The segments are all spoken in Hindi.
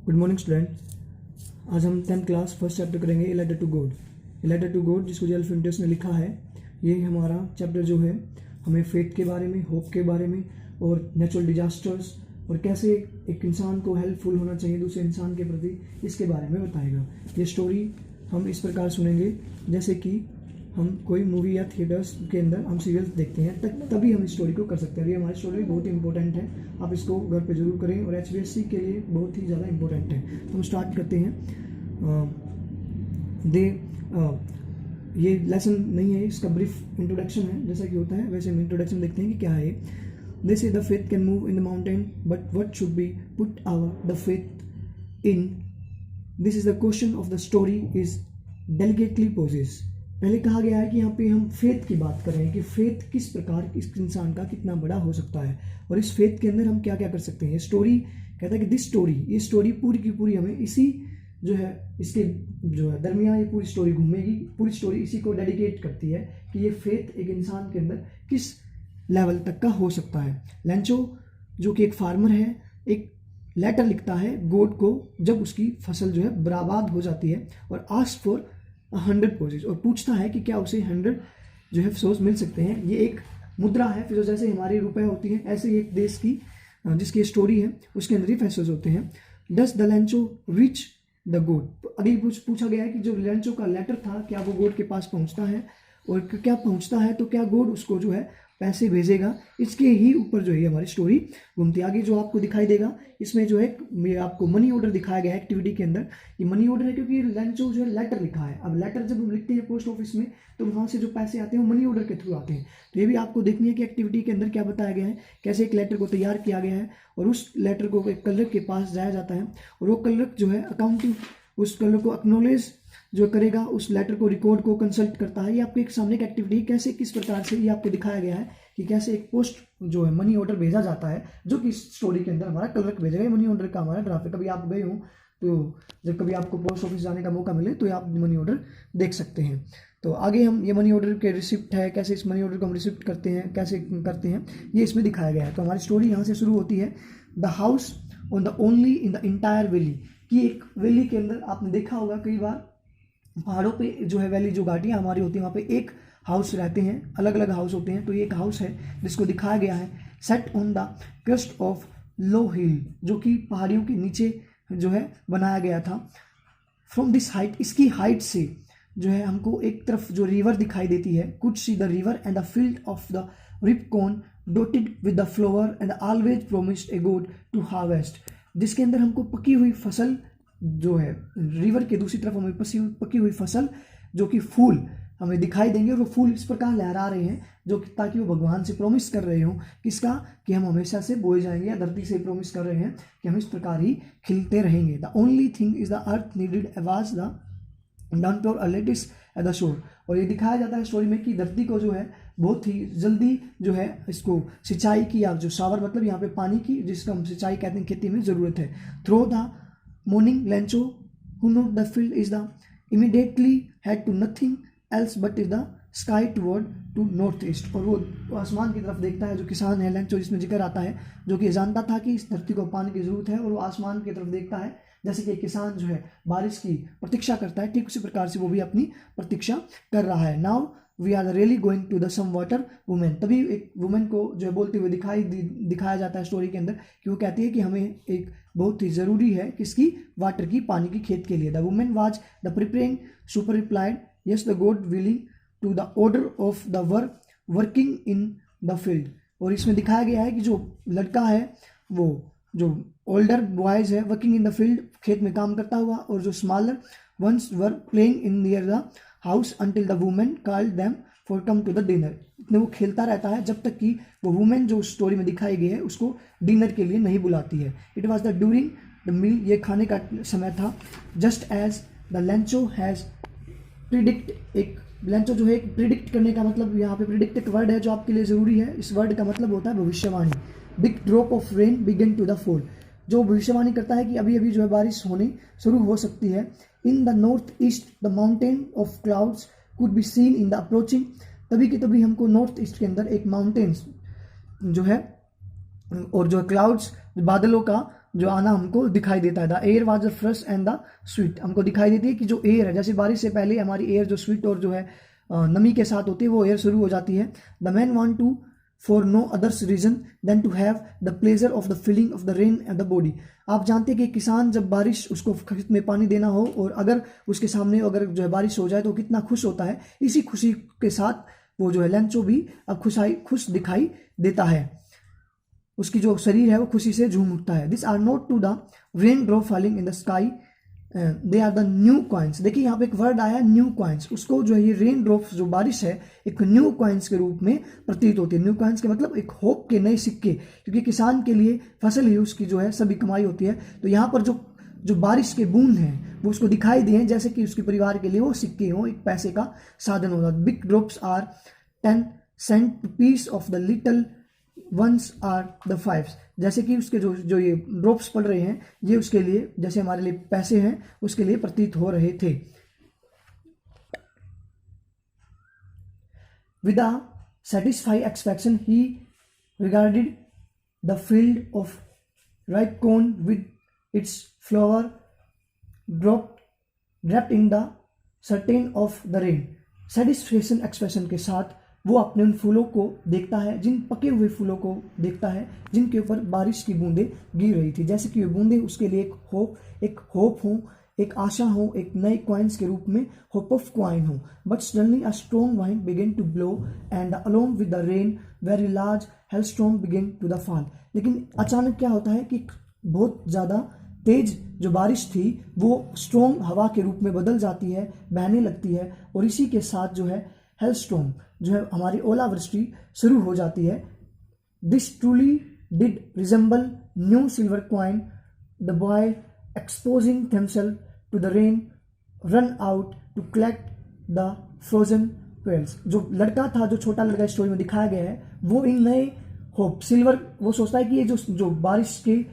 Good morning student. आज हम 10th क्लास फर्स्ट चैप्टर करेंगे a letter to God. A letter to God जिसको जेल फिंटर्स ने लिखा है, ये हमारा चैप्टर जो है हमें फेथ के बारे में, होप के बारे में और नेचुरल डिजास्टर्स और कैसे एक इंसान को हेल्पफुल होना चाहिए दूसरे इंसान के प्रति, इसके बारे में बताएगा। ये स्टोरी हम इस प्रकार सुनेंगे जैसे कि हम कोई मूवी या थिएटर्स के अंदर हम सीरियल्स देखते हैं, तभी हम इस स्टोरी को कर सकते हैं। ये हमारी स्टोरी बहुत ही इंपॉर्टेंट है, आप इसको घर पे जरूर करें और HBSC के लिए बहुत ही ज़्यादा इंपॉर्टेंट है। तो हम स्टार्ट करते हैं। ये लेसन नहीं है, इसका ब्रीफ इंट्रोडक्शन है, जैसा कि होता है वैसे हम इंट्रोडक्शन देखते हैं कि क्या है। They say the faith can move in the mountain but what should be put our the faith in. This is the question of the story is delicately poses. पहले कहा गया है कि यहाँ पे हम फेथ की बात कर रहे हैं कि फेथ किस प्रकार इस इंसान का कितना बड़ा हो सकता है और इस फेथ के अंदर हम क्या क्या कर सकते हैं। स्टोरी कहता है कि दिस स्टोरी, ये स्टोरी पूरी की पूरी हमें इसी जो है इसके जो है दरमियान ये पूरी स्टोरी घूमेगी। पूरी स्टोरी इसी को डेडिकेट करती है कि ये फेथ एक इंसान के अंदर किस लेवल तक का हो सकता है। लैंचो जो कि एक फार्मर है, एक लेटर लिखता है गॉड को जब उसकी फसल जो है बर्बाद हो जाती है और आस्क फॉर 100 पोजेस, और पूछता है कि क्या उसे 100 जो है सोर्स मिल सकते हैं। ये एक मुद्रा है, फिर जैसे हमारी रुपए होती है ऐसे ही एक देश की जिसकी स्टोरी है उसके अंदर ही पैसेज होते हैं। Does the लैंचो reach the God. अभी पूछा गया है कि जो लैंचो का लेटर था क्या वो गॉड के पास पहुंचता है, और क्या पहुंचता है तो क्या गॉड उसको जो है पैसे भेजेगा। इसके ही ऊपर जो है हमारी स्टोरी घूमती है। आगे जो आपको दिखाई देगा इसमें जो है आपको मनी ऑर्डर दिखाया गया है एक्टिविटी के अंदर। ये मनी ऑर्डर है क्योंकि लैंचो जो है लेटर लिखा है। अब लेटर जब हम लिखते हैं पोस्ट ऑफिस में तो वहाँ से जो पैसे आते हैं वो मनी ऑर्डर के थ्रू आते हैं। तो ये भी आपको देखनी है कि एक्टिविटी के अंदर क्या बताया गया है, कैसे एक लेटर को तैयार किया गया है और उस लेटर को एक क्लर्क के पास जाया जाता है और वो क्लर्क जो है अकाउंटिंग उस क्लर्क को एक्नॉलेज जो करेगा उस लेटर को, रिकॉर्ड को कंसल्ट करता है। ये आपको एक सामने की एक्टिविटी कैसे किस प्रकार से ये आपको दिखाया गया है कि कैसे एक पोस्ट जो है मनी ऑर्डर भेजा जाता है, जो कि स्टोरी के अंदर हमारा क्लर्क भेजेगा। मनी ऑर्डर का हमारा ड्राफ्ट है। कभी आप गए हो तो जब कभी आपको पोस्ट ऑफिस जाने का मौका मिले तो आप मनी ऑर्डर देख सकते हैं। तो आगे हम ये मनी ऑर्डर के रिसिप्ट है, कैसे इस मनी ऑर्डर को हम रिसिप्ट करते हैं, कैसे करते हैं, ये इसमें दिखाया गया है। तो हमारी स्टोरी यहाँ से शुरू होती है। The house on the only in the entire valley, कि एक वैली के अंदर आपने देखा होगा कई बार पहाड़ों पे जो है वैली जो घाटियाँ हमारी होती हैं वहाँ पे एक हाउस रहते हैं, अलग अलग हाउस होते हैं। तो ये एक हाउस है जिसको दिखाया गया है set on the crest of low hill, जो कि पहाड़ियों के नीचे जो है बनाया गया था। फ्रॉम दिस हाइट, इसकी हाइट से जो है हमको एक तरफ जो रिवर दिखाई देती है, could see the river and the field of the ripe corn dotted with the flower and always promised a good to harvest, जिसके अंदर हमको पकी हुई फसल जो है रिवर के दूसरी तरफ हमें पकी हुई फसल जो कि फूल हमें दिखाई देंगे और वो फूल इस प्रकार लहरा रहे हैं जो कि ताकि वो भगवान से प्रॉमिस कर रहे हो किसका, कि हम हमेशा से बोए जाएंगे, या धरती से प्रॉमिस कर रहे हैं कि हम इस प्रकार ही खिलते रहेंगे। The only thing is the earth needed was the downpour अलेटिस एट द शोर। और ये दिखाया जाता है स्टोरी में कि धरती को जो है बहुत ही जल्दी जो है इसको सिंचाई की, या जो शावर मतलब यहाँ पे पानी की जिसका हम सिंचाई कहते हैं खेती में ज़रूरत है। Through the morning Lencho who know the field is the immediately had to nothing else but is the sky toward to north east. और वो आसमान की तरफ देखता है, जो किसान है लैंचो जिसमें जिक्र आता है, जो कि जानता था कि इस धरती को पानी की जरूरत है और वो आसमान की तरफ देखता है जैसे कि किसान जो है बारिश की प्रतीक्षा करता है, ठीक उसी प्रकार से वो भी अपनी प्रतीक्षा कर रहा है। Now we are really going to the some water woman. तभी एक वुमेन को जो है बोलते हुए दिखाया जाता है स्टोरी के अंदर कि वो कहती है कि हमें एक बहुत ही ज़रूरी है किसकी, वाटर की, पानी की खेत के लिए। The woman was the preparing supper replied yes the God willing to the order of the working in the field. और इसमें दिखाया गया है कि जो लड़का है वो जो ओल्डर बॉयज है वर्किंग इन द फील्ड, खेत में काम करता हुआ, और जो smaller ones were playing in near the house until the woman called them for come to the dinner. इतने वो खेलता रहता है जब तक कि वो वुमेन जो स्टोरी में दिखाई गई है उसको डिनर के लिए नहीं बुलाती है। It was the during the meal, ये खाने का समय था। Just as the Lencho has predict, एक लैंचो जो है एक प्रिडिक्ट करने का मतलब यहाँ पे प्रिडिक्ट एक वर्ड है जो आपके लिए ज़रूरी है। इस वर्ड का मतलब होता है भविष्यवाणी। Big drop of rain begin to the fall, जो भविष्यवाणी करता है कि अभी अभी जो है बारिश होनी शुरू हो सकती है। In the north east the mountain of clouds could be seen in the approaching, तभी कि तभी हमको नॉर्थ ईस्ट के अंदर एक माउंटेन्स जो है और जो क्लाउड्स बादलों का जो आना हमको दिखाई देता है। The air was the fresh and the sweet, हमको दिखाई देती है कि जो एयर है, जैसे बारिश से पहले हमारी एयर जो स्वीट और जो है नमी के साथ होती है वो एयर शुरू हो जाती है। The man want to for no others reason than to have the pleasure of the feeling of the rain and the body. आप जानते हैं कि किसान जब बारिश उसको खेत में पानी देना हो और अगर उसके सामने अगर जो है बारिश हो जाए तो कितना खुश होता है। इसी खुशी के साथ वो जो है लेंचो भी अब खुश दिखाई देता है, उसकी जो शरीर है वो खुशी से झूम उठता है। This are not to the rain drop falling in the sky, they are the new coins. देखिए यहाँ पे एक वर्ड आया न्यू कॉइन्स, उसको जो है ये रेन ड्रॉप्स जो बारिश है एक न्यू कॉइन्स के रूप में प्रतीत होती है। न्यू कॉइन्स के मतलब एक होप के नए सिक्के, क्योंकि किसान के लिए फसल ही उसकी जो है सभी कमाई होती है। तो यहाँ पर जो बारिश के बूंद हैं वो उसको दिखाई दिए जैसे कि उसके परिवार के लिए वो सिक्के हों, एक पैसे का साधन होगा। Big drops are 10 cent piece of the little ones are the fives, जैसे कि उसके जो ये ड्रॉप्स पड़ रहे हैं ये उसके लिए जैसे हमारे लिए पैसे हैं उसके लिए प्रतीत हो रहे थे। With a satisfied expectation he regarded the field of ripe corn with its flower wrapped in the curtain of the rain। Satisfaction expression के साथ वो अपने उन फूलों को देखता है, जिन पके हुए फूलों को देखता है जिनके ऊपर बारिश की बूंदें गिर रही थी, जैसे कि ये बूंदें उसके लिए एक होप हो, एक आशा हो, एक नए कॉइन्स के रूप में होप ऑफ कॉइन हो। But suddenly a strong wind began to blow and along with the rain very large hailstorm began to the fall. लेकिन अचानक क्या होता है कि बहुत ज़्यादा तेज जो बारिश थी वो स्ट्रॉन्ग हवा के रूप में बदल जाती है, बहने लगती है, और इसी के साथ जो है हेलस्टॉर्म जो है हमारी ओलावृष्टि शुरू हो जाती है। This truly did resemble new silver coin, the boy exposing himself to the rain run out to collect the frozen pearls. जो लड़का था, जो छोटा लड़का स्टोरी में दिखाया गया है, वो इन नए होप सिल्वर, वो सोचता है कि ये जो बारिश के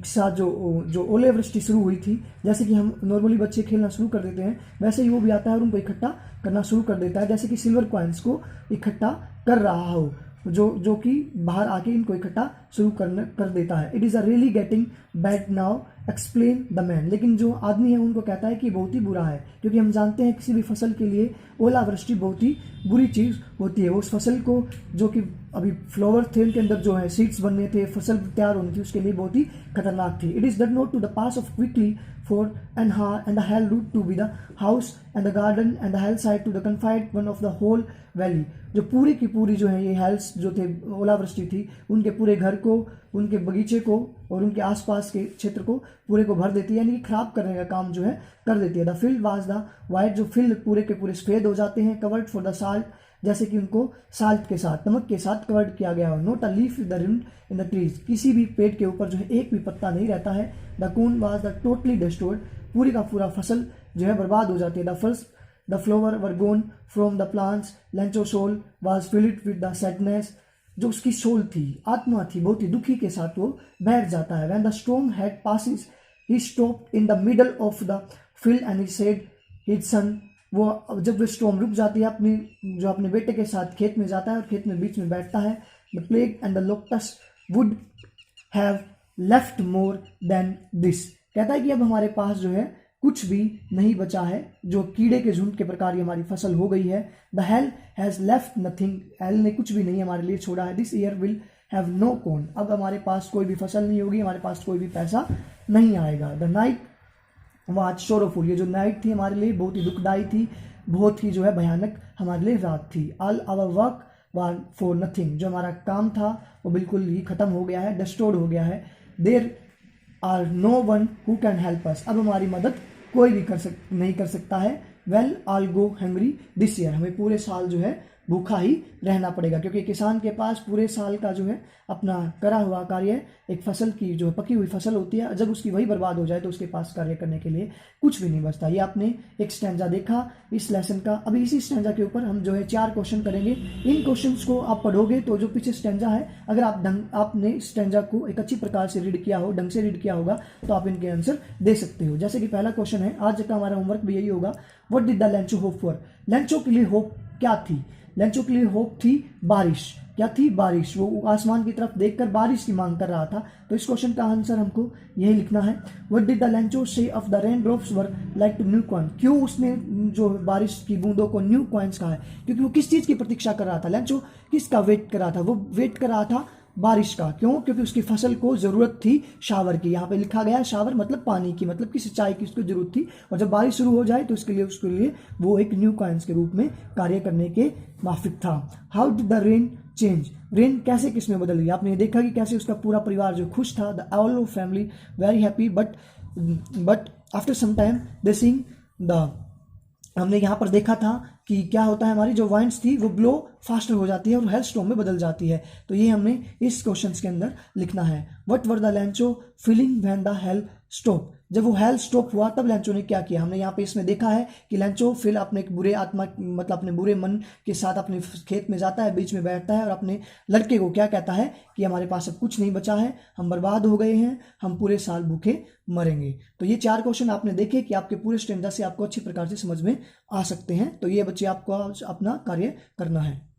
साथ जो ओलावृष्टि शुरू हुई थी, जैसे कि हम नॉर्मली बच्चे खेलना शुरू कर देते हैं वैसे ही वो भी आता है और उनको इकट्ठा करना शुरू कर देता है, जैसे कि सिल्वर कॉइन्स को इकट्ठा कर रहा हो, जो कि बाहर आके इनको इकट्ठा शुरू कर देता है। It is a really getting bad now explain the man. लेकिन जो आदमी है उनको कहता है कि बहुत ही बुरा है, क्योंकि हम जानते हैं किसी भी फसल के लिए ओलावृष्टि बहुत ही बुरी चीज़ होती है। उस फसल को जो कि अभी फ्लावर थे उनके अंदर जो है सीड्स बनने थे, फसल तैयार होनी थी, उसके लिए बहुत ही खतरनाक थी। It is done not to the pass of quickly for and the hell route to be the house and the garden and the hell side to the confined one of the whole valley। जो पूरी की पूरी जो है ये हेल्स जो थे ओलावृष्टि थी उनके पूरे घर को, उनके बगीचे को और उनके आसपास के क्षेत्र को पूरे को भर देती है, यानी कि खराब करने का काम जो है कर देती है। The field was the white, जो फील्ड पूरे के पूरे सफेद हो जाते हैं। कवर्ड फॉर द साल्ट, जैसे कि उनको साल्ट के साथ, नमक के साथ कवर्ड किया गया हो। Note a leaf the rind in the trees, किसी भी पेड़ के ऊपर जो है एक भी पत्ता नहीं रहता है। The corn was the totally destroyed, पूरी का पूरा फसल जो है बर्बाद हो जाती है। The flower were gone from the plants, Lencho soul was filled with the sadness, जो उसकी सोल थी, आत्मा थी, बहुत ही दुखी के साथ वो बैठ जाता है। When the storm had passes he stopped in the middle of the field and he said his son, वो जब वो स्टॉर्म रुक जाती है अपने बेटे के साथ खेत में जाता है और खेत में बीच में बैठता है। The plague and the locus would have left more than this, कहता है कि अब हमारे पास जो है कुछ भी नहीं बचा है, जो कीड़े के झुंड के प्रकार हमारी फसल हो गई है। The hail has left nothing, hail ने कुछ भी नहीं हमारे लिए छोड़ा है। This year will have no corn, अब हमारे पास कोई भी फसल नहीं होगी, हमारे पास कोई भी पैसा नहीं आएगा। द नाइट वाज सोरोफुल, ये जो नाइट थी हमारे लिए बहुत ही दुखदाई थी, बहुत ही जो है भयानक हमारे लिए रात थी। All our work was for nothing, जो हमारा काम था वो बिल्कुल ही खत्म हो गया है, डिस्ट्रॉयड हो गया है। There are no one who can help us, अब हमारी मदद कोई भी नहीं कर सकता है। We'll all go hungry this year, हमें पूरे साल जो है भूखा ही रहना पड़ेगा, क्योंकि किसान के पास पूरे साल का जो है अपना करा हुआ कार्य, एक फसल की जो पकी हुई फसल होती है, जब उसकी वही बर्बाद हो जाए तो उसके पास कार्य करने के लिए कुछ भी नहीं बचता। ये आपने एक स्टैंजा देखा इस लेसन का। अभी इसी स्टैंजा के ऊपर हम जो है 4 क्वेश्चन करेंगे। इन क्वेश्चंस को आप पढ़ोगे तो जो पीछे स्टैंजा है, अगर आपने स्टैंजा को एक अच्छी प्रकार से रीड किया हो, ढंग से रीड किया होगा, तो आप इनके आंसर दे सकते हो। जैसे कि पहला क्वेश्चन है, आज का हमारा होमवर्क भी यही होगा, what did the Lencho hope for, Lencho के लिए होप क्या थी? लेंचो के लिए होप थी बारिश, क्या थी? बारिश। वो आसमान की तरफ देखकर बारिश की मांग कर रहा था। तो इस क्वेश्चन का आंसर हमको यही लिखना है। What did the Lencho say of the rain drops were like to new coin? क्यों उसने जो बारिश की बूंदों को न्यू कॉइन्स कहा है? क्योंकि वो किस चीज़ की प्रतीक्षा कर रहा था? लैंचो किसका वेट कर रहा था? वो वेट कर रहा था बारिश का। क्यों? क्योंकि उसकी फसल को ज़रूरत थी शावर की। यहाँ पे लिखा गया है शावर मतलब पानी की, मतलब कि सिंचाई की उसको जरूरत थी, और जब बारिश शुरू हो जाए तो उसके लिए वो एक न्यू कॉइन्स के रूप में कार्य करने के माफिक था। How did the rain change? Rain कैसे किसमें बदल गई? आपने देखा कि कैसे उसका पूरा परिवार जो खुश था, the all family very happy, but after some time they seeing the, हमने यहाँ पर देखा था कि क्या होता है, हमारी जो वाइंड्स थी वो ब्लो फास्टर हो जाती है और हेल स्टॉर्म में बदल जाती है। तो ये हमने इस क्वेश्चंस के अंदर लिखना है। What were the लैंचो feeling when the hell stop? जब वो हेल स्टॉप हुआ तब लैंचो ने क्या किया? हमने यहाँ पे इसमें देखा है कि लैंचो फिर अपने एक बुरे आत्मा मतलब अपने बुरे मन के साथ अपने खेत में जाता है, बीच में बैठता है और अपने लड़के को क्या कहता है कि हमारे पास अब कुछ नहीं बचा है, हम बर्बाद हो गए हैं, हम पूरे साल भूखे मरेंगे। तो ये 4 क्वेश्चन आपने देखे कि आपके पूरे स्टैंडर्ड से आपको अच्छी प्रकार से समझ में आ सकते हैं। तो ये बच्चे आपको अपना कार्य करना है।